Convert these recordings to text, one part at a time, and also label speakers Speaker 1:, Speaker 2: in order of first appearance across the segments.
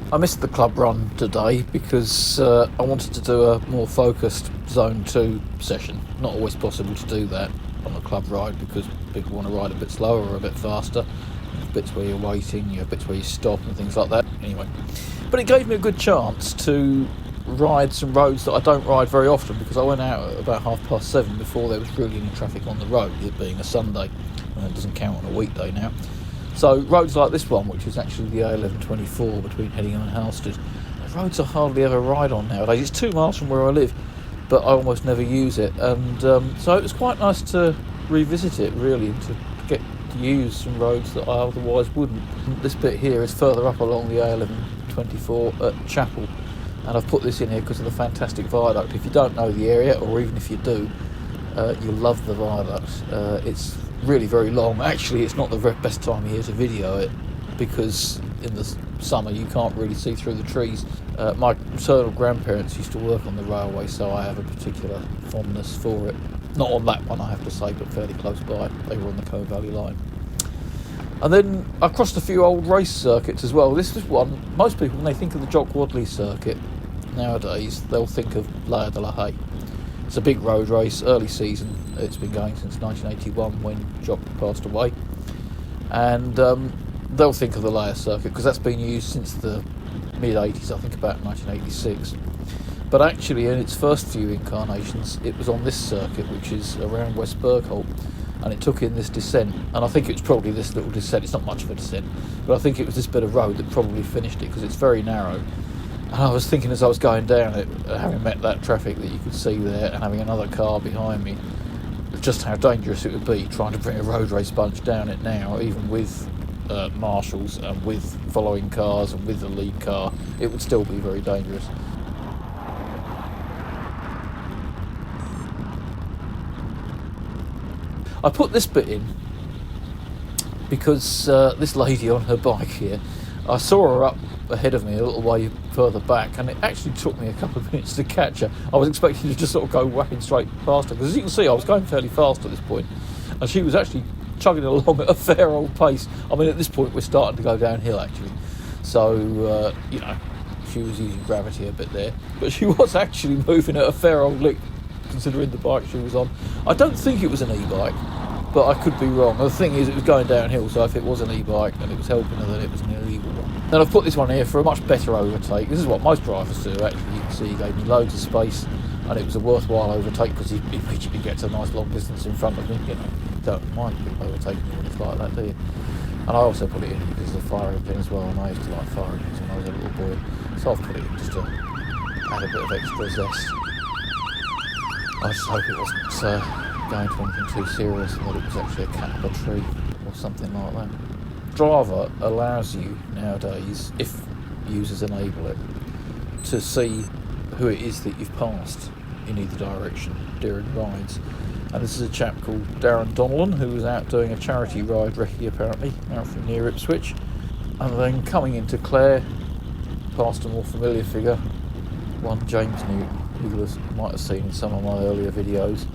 Speaker 1: I missed the club run today because I wanted to do a more focused Zone 2 session. Not always possible to do that on a club ride because people want to ride a bit slower or a bit faster. There's bits where you're waiting, you have bits where you stop and things like that. Anyway, but it gave me a good chance to ride some roads that I don't ride very often because I went out at about 7:30 before there was really any traffic on the road, it being a Sunday, and it doesn't count on a weekday now. So roads like this one, which is actually the A1124 between Headingham and Halstead, the roads I hardly ever ride on nowadays. It's 2 miles from where I live, but I almost never use it, and so it was quite nice to revisit it really, and to get to use some roads that I otherwise wouldn't. This bit here is further up along the A1124 at Chapel, and I've put this in here because of the fantastic viaduct. If you don't know the area, or even if you do, you'll love the viaduct. It's really very long. Actually, it's not the best time of year to video it because in the summer you can't really see through the trees. My maternal grandparents used to work on the railway, so I have a particular fondness for it. Not on that one, I have to say, but fairly close by. They were on the Cove Valley line. And then I crossed a few old race circuits as well. This is one, most people, when they think of the Jock Wadley circuit nowadays, they'll think of Laird de la Haye. It's a big road race, early season. It's been going since 1981 when Jock passed away. And they'll think of the Layer circuit because that's been used since the mid-80s, I think about 1986. But actually, in its first few incarnations, it was on this circuit, which is around West Bergholt. And it took in this descent, and I think it was probably this little descent. It's not much of a descent, but I think it was this bit of road that probably finished it because it's very narrow. And I was thinking as I was going down it, having met that traffic that you could see there and having another car behind me, just how dangerous it would be trying to bring a road race bunch down it now, even with marshals and with following cars and with the lead car. It would still be very dangerous. I put this bit in because this lady on her bike here, I saw her up ahead of me a little way further back, and it actually took me a couple of minutes to catch her. I was expecting to just sort of go whacking straight past her, because as you can see I was going fairly fast at this point, and she was actually chugging along at a fair old pace. I mean, at this point we're starting to go downhill actually, so you know, she was using gravity a bit there, but she was actually moving at a fair old lick considering the bike she was on. I don't think it was an e-bike, but I could be wrong. The thing is, it was going downhill, so if it was an e-bike and it was helping her, then it was an illegal one. Then I've put this one here for a much better overtake. This is what most drivers do actually. You can see he gave me loads of space, and it was a worthwhile overtake because he immediately gets a nice long distance in front of me. You know, you don't mind people overtaking you when it's like that, do you? And I also put it in because of the fire engine as well, and I used to like fire engines when I was a little boy, so I've put it in just to add a bit of extra zest. I just hope it wasn't going to anything too serious and that it was actually a cat up a tree or something like that. Strava allows you nowadays, if users enable it, to see who it is that you've passed in either direction during rides. And this is a chap called Darren Donnellan, who was out doing a charity ride recce apparently, out from near Ipswich, and then coming into Clare, past a more familiar figure, one James Newton, who you might have seen in some of my earlier videos.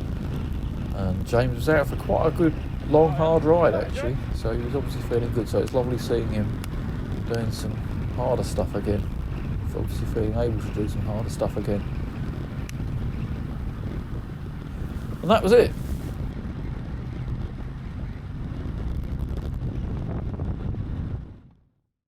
Speaker 1: And James was out for quite a good long hard ride actually, so he was obviously feeling good, so it's lovely seeing him doing some harder stuff again, obviously feeling able to do some harder stuff again. And that was it.